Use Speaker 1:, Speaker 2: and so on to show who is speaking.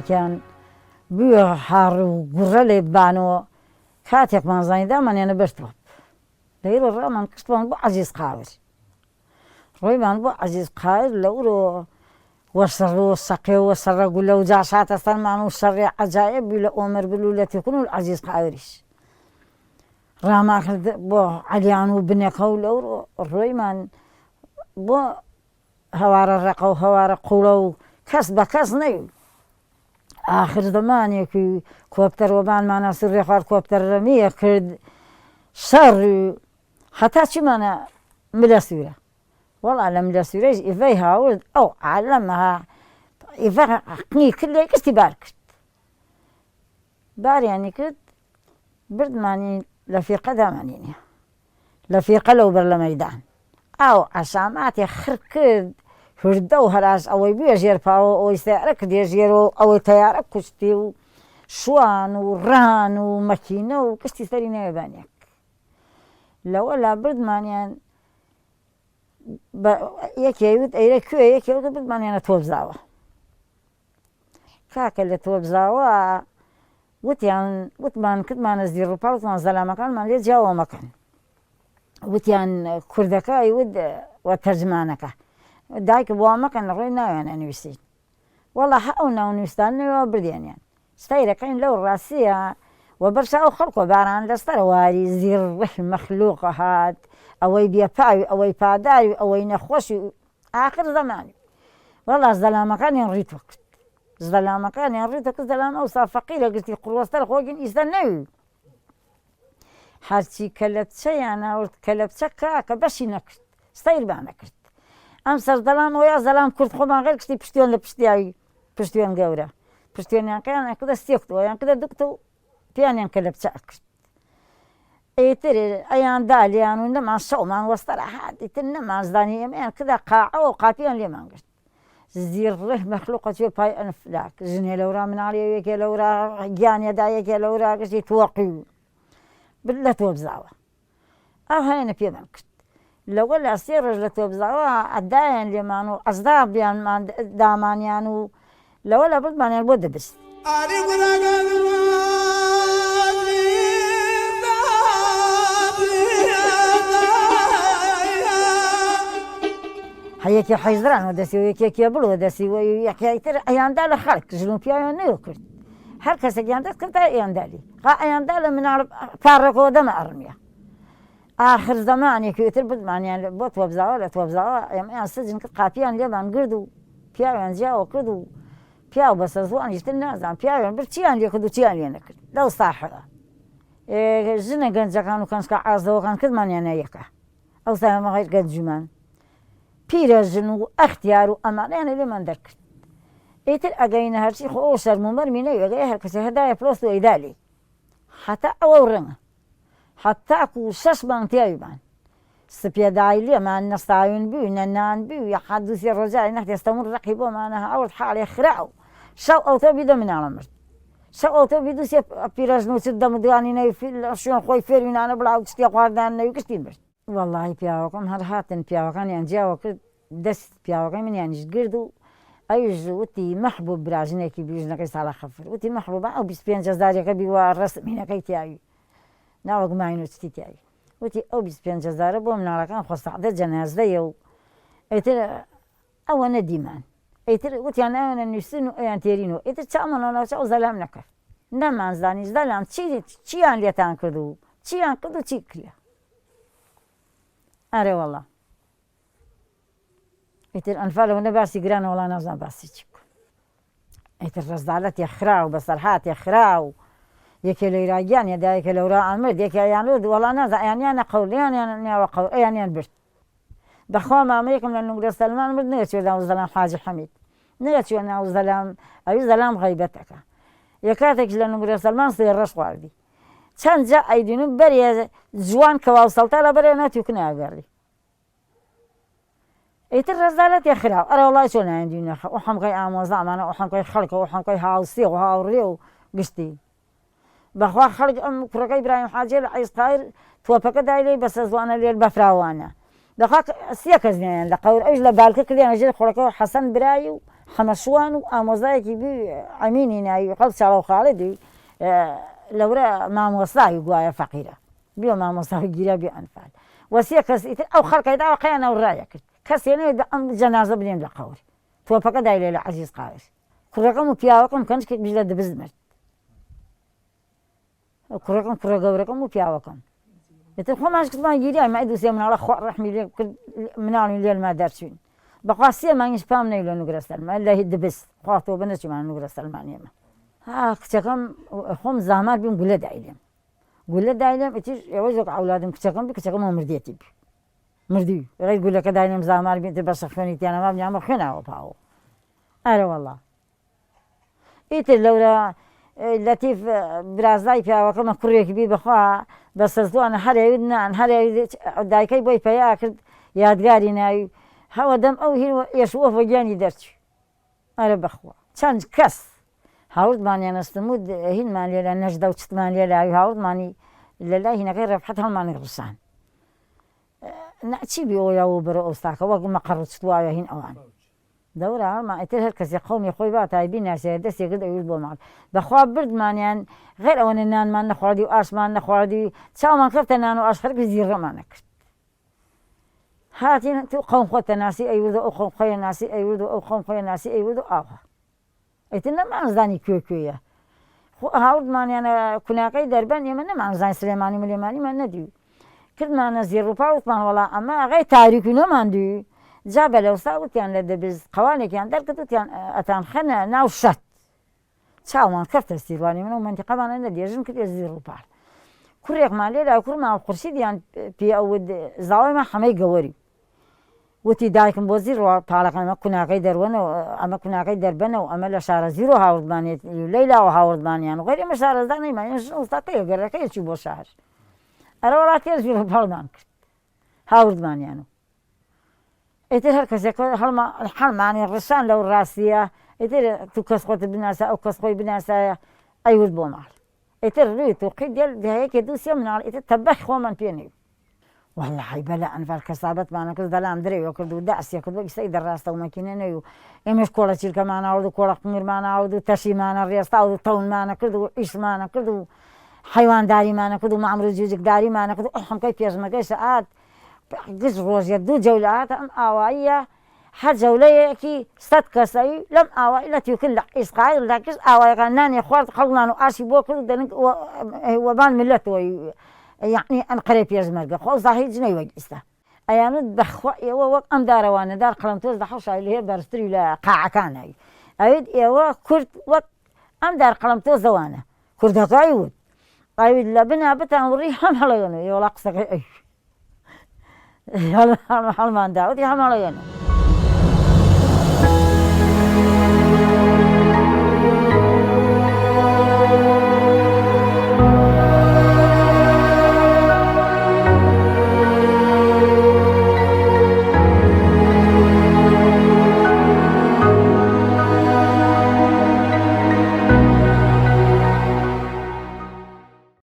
Speaker 1: یەکیان بووە هاڕ و گوڕە لێ ببانەوە کاتێکمان زانی دامانێنە بەرتەوە لەیرە ڕامان کشتمان بۆ عەزیز قاور ڕۆیمان بۆ عەزیز قاور لەورۆ وەسەڕ و سەقێ و سەرەگ و لەو جا شاتە سەرمان و شەڕێ عەجایب بوو لە ئۆمەر بلو لە تێکون و عەزیز قاوریش ڕاماکرد بۆ عەلیان و بنێکە و لەورۆ ڕۆیمان بۆ هەوارە ڕەقە و هەوارە قوڵە و کەس بە کەس نەیوو ئاخر زەمانێکی کۆپتەرۆبانمانە سڕێ خوارد کۆپتەرەمیە کرد شەڕ هەتا چیمانە ملە سوورە وەڵا لە ملە سوورەیش ئیڤەی هاورد ئەو عالەمەها ئیڤە حەقنی کرد لێ کەستی بار کرد باریانی کرد بردمانی لە فیقە دامانینە لە فیقە لەو بەر لە مەیدان ئاو عەشاماتێ خڕ کرد هردە و هەراش ئەوەی بوێ ژێرپاوە ئەوەی سیارە کردێ ژێرەوە ئەوەی تەیارە کوشتی و شوان و ڕان و مەکینە و کشتی سەری نەوێبانێک لەوە لا بردمانیان یەکێوت ئەیرە کوێ یەکێوت بردمانیانە تۆبزاوە کاکە لە تۆبزاوە وتمان کردمانە زیڕوپا وتمان زەلامەکانمان لێ جیاوە مەکەن وتیان کوردەکەی ود وە تەرجمانەکە دایکە بۆ مەکەن لە ڕۆی ناویانە نووسین وەڵا ئەو ناونووسستانەوە بردێنیان ستایرەکەین لەو ڕاستیە وە بەرچاو خەڵکۆ باران لەستەرە واری زیڕڕەح مەخلووقە هات ئەوەی بێپاوی ئەوەی پاداوی ئەوەی نەخۆشی ئاخر زەمانی وەڵا زەلامەکانیان ڕیتوە کرد زەلامەکانیان ڕیتە کرد زەلام ئەوسا فەقیرە گرتی قوڵوەستەر خۆگین ئیستا نەوی هەرچی کەلەپچەیان ناورد کەلەپچە کاکە بەشی نەکرد ستایربان نەکرد ئەم سەردەڵامەوەیە زەلام کورد خۆمان غێر کشتی پشتیوان لە پشتیاوی پشتیوان گەورە پشتیوانیانکەیان کردە سێکتەوە یان کردە دوکتە و پیانیان کەلەپچە کرد ئیتر ئەیان دالیان و نەمان شەومان وەستەرە هات ئیتر نەمانزانی ئێمەیان کردە قاعەوە و قاپیان لێمان گرت زیڕڕەح مەخلووقە چێ پای ئەنفلاک ژنێ لەورا مناڵێ یەکێ لەورا گیانێدا یەکێ لەورا گشتی تۆقی برد لە تۆبزاوە ئەو هەیەنە پێمان کرد لەوە لا سێ ڕۆژ لە تۆبزاوە ئەدایان لێمان و ئەزدابیانمان دامانیان و لەوە لە بردمانیان بۆ دەبست هەیەکی حەیزرانەوە دەسی و یەکێکیە بڵوە دەسی و یەکیتر ئەیاندا لە خەڵک ژن و پیاویان نەوە کرد هەر کەسێکیان دەست کرد تا ئەیاندالی ئەیاندا لە مناڵ پارڕێکەوە دەمە ئەڕمیە ئاخر زەمانێکی ئیتر بردمانیان بۆ تۆبزاوە لە تۆبزاوە ئێمەیان سجن کرد قاپیان لێمان گرد و پیاویان جیاوە کرد و پیاو بەسەر زوانیش تر نازان پیاویان برد چیان لێ کرد و چیان لێ نەکرد لەو ساحەدا ژنە گەنجەکان و کەنجکە ئازەوەکان کردمانیانە یەکە ئەو سامەغی گەنجومان پیرەژن و ئەختیار و ئەمانیانە لێمان دەرکرد ئیتر ئەگەینە هەرچی خۆ ئەو شەرم و مەرمی نەوێگەی هەر کەسێ هەدایە پرۆست و ئەیدالی حتا ئەوە ڕەنگە حتاکو و 6 مانگ تیاویمان سپێدای لێمان نەستاوین بووینە نان بوو یا حەدوسی ڕۆژای نەختێستەمون ڕقی بۆمانە هاورد حاڵێ خراو شەو ئەوتۆبی دە مناڵە مرد شەو ئەوتۆبی دووسێ پیرەژن و چت دەمدوانی نەوی شوێن خۆی فێروینانە بڵاو شتێ خواردان نەوی کشتین برد وەڵڵاهی پیاوەکەم هەر هاتن پیاوەکانیان جیاوە کرد دەست پیاوەکەی منیانیش گرد و ئەویش وتی مەحبوب براژنێکی بیژنەکەی ساڵە خەفر وتی مەحبوبە ئەو 25 هەزارێکە بیوە ڕەسمینەکەی تیاوی ناوەک ماین و چتی تیاوی وتی ئەو 25 هەزارە بۆ مناڵەکان خۆستەعدە جەنازەیە و ئیتر ئەوە نەدیمان ئیتر وتیان ئەوانە نووسن و ئەیان تێرین و ئیتر چاومەڵەوە ناوچە ئەو زەلام نەکرد نەمانزانی زەلام چیان لێتان کرد و چیان کرد و چی کرد ئەرێ وەڵڵا ئیتر ئەنفالەوە نە باسی گرانە وەڵا نازان باسی چی بکەم ئیتر ڕەزدالەتێ خراو بەسەرهاتێ خراو یەکێ لە عێراقیان یەکێ لەورا ئەمرد یەکیان ورد وەڵا نازان ئەیانیانە قەول یانیان نیاوە قەول ئەیانیان برد بەخوا مامەیەکم لە نوگرە سەلمان مرد نەیەچوێ ناو زەلام حاجی حەمید نەیەچوێ ناو زەلام ئەوی زەلام غەیبەتەکە یەکاتێکیش لە نوگرە سەلمان سێ ڕەش خواردی چەند جا ئەیدینم بەرێ جوان کەواو سەڵتا لە بەرێ نەتیوکە ناگەڕی ئیتر ڕەزدالەتێ خراو ئەرە وڵای چۆن نایەندینەخە ئەو حەمقەی ئامۆزا ئەمانە ئەو حەمقەی خەڵکە ئەو حەمقەی هاوسێ و هاوڕێ و گشتی بەخوا خەڵک ئەم کوڕەکەی برایم حاجێ لە عیسقایر تۆپەکە دای لێی بەسە زوانە لێر بەفراوانە دەخوا سێ کەس نیان لە قەور ئەوش لە بالکە کردیانە ژێر خۆڵەکەەوە حەسەن برایی و حەمەشوان و ئامۆزایەکی ئەمینی ناوی قەڵ چاڵە و خاڵدی لەورە مامۆستای گوایە فەقیرە بێ مامۆستای گیرە بێ ئەنفال وەسیە کەس ئیتر ئەو خەڵکەیداوە قەیانە و ڕایە کرد کەسێنێت ئەم جەنازە بدێن لە قەور تۆپەکە دای لێ لە عەزیز قاوێش کوڕەکەم و پیاوەکەم کەنجکێک بیش لە دبست مرد کوڕەکەم کوڕە گەورەکەم و پیاوەکەم ئیتر خۆماش کردمان گیریای مای دووسێ مناڵە خوا ڕەحمی لێ کرد مناڵی لێلما دەرچوین بەخوا سێ مانگیش پام نەی لە نوگرە سەلمان لە دبست خوا تۆ بنەچمان نوگرە سەلمانیێمە کچەکەم خۆم زامار بیم گولە دایلێم گولە دایلێم ئیتر ئێوە زۆک ئەولادم کچەکەم بی کچەکەمەوە مردێتی بی مردی ڕێی گولەکە دایلێم زامار بێت بەسە خوێنی تیانەما بنیامە خوێناوە پاوە ئەرە وەڵڵا ئیتر لەورە لەتیف برازای پیاوەکەمە کوڕێکی بی بەخوا بەسە زوانە هەرێوی نان هەرێوی دایکەی بۆی پەیا کرد یادگاری ناوی هەوە دەم ئەو ئێشوە فۆگیانی دەرچوو ئەرە بەخوا چەند کەس هاوردمانیان ئەستمود هینمان لێ لە نەژدە و چتمان لێ لاوی هاوردمانی لە لای هینەکەی ڕەفحەت هەڵمانی ڕووسان ناچی بێ ئەویاوە بەرە ئەوستاکە وەک مەقەڕ چتوایە هین ئەوان دەورە هەڵمان ئیتر هەر کەسێک قەومی خۆی با تایبی ناسێت دەستێک کرد ئەویش بۆ ماڵ بەخوا بردمانیان غێر ئەوەنە نانمان نەخواردی و ئاشمان نەخواردی چاومان کەفتە نان و ئاشخەرکی زیڕەمانە کرد هاتین تو قەوم خۆتە ناسی ئەیورد و ئەو قەوم خۆیە ناسی ئەیورد و ئەو قەوم خۆیە ناسی ئەیورد و ئاوا ئیتر نەمانزانی کوێ هاوردمانیانە کوناکەی دەربەن ئێمە نەمانزانی سلێمانی ملێمانیمان نەدیوی کردمانە زیێڕووپا وتمان وەڵا ئەمە ئەغەی تاریک و نەماندووی جا بە لەوسا وتیان لە دەبست قەوانێکیان دەرکرد وتیان ئەتان خەنە ناو شەت چاومان کەفتە سیروانی منە و منتیقەمانە نەدێژم کردێ زیێڕووپار کوڕێکمان لێدا کوڕمان خورشیدیان پێ ئەوت زاوایمان هەمەی گەوەری وتی دایکم بۆ زیڕەوە پاڵەکە ئەمە کوناکەی دەروەنەوە ئەمە کوناکەی دەربەنەوە ئەمە لە شارە زیرۆ هاوردمانێت لەیلاوە هاوردمانیان و غەیر ئێمە شارەزا نەیمان ئوستاکەیە گەڕەکەیەکی بۆ شار ئەرە وەڵا تێ زیڕۆپاڵمان کرد هاوردمانیان و ئیتر هەر کەسێک هەڵمانی ڕشان لەو ڕاستیە ئیتر تو کەس خۆت بناسە ئەو کەس خۆی بناسایە ئەیورد بۆ ماڵ ئیتر ڕووی تووقی دێل دەهەیەکێ دووسێ مناڵ ئیتر تەبەخ خۆمان پێ نەوی والله بەلا ئەنفال کەسابەتمانە کرد دەلام درێوە کرد و داسیە کرد وەک ئیسەی دەڕاستە و مەکینە نەوی و ئێمەش کۆڵە چیرکەمان ئاورد و کۆڵە قمرمان ئاورد و تەشیمانە ڕێستا و تەونمانە کرد و ئیشمانە کرد و حیوانداریمانە کرد و مەعمەر و جوجکداریمانە کرد و ئەحەمکەی پێشمەکەی سەعات گشت ڕۆژێ دوو جەولە هاتە ئەم ئاواییە هەر جەولەیەکی سەد کەسەوی لەم ئاوایی لە تیوکن لە ئیسقای لە گشت ئاوایەکان نانی خوارد خەڵنان و ئاشی بۆ کرد دەنگ وەبان ملەتەوەی یعنی ئەنقەرەی پێشمەرگە خۆ زاهیج نەیوەک ئێستا ئەیانوت بەخوا ئێوە وەک ئەم دارەوانەدار قەڵەمتۆز لە حەوشای لە هەیە بەرزتری لە قاعەکانایی ئەوێت ئێوە کورد وەک ئەم دار قەڵەمتۆزەوانە کوردەکەی وت ئەوێت لە بنا بتان وڕی هەم هەڵەگەنەوە ئێوەڵا قسەکەی ئەی هەڵماندا وتی هەم هەڵەگەنەوە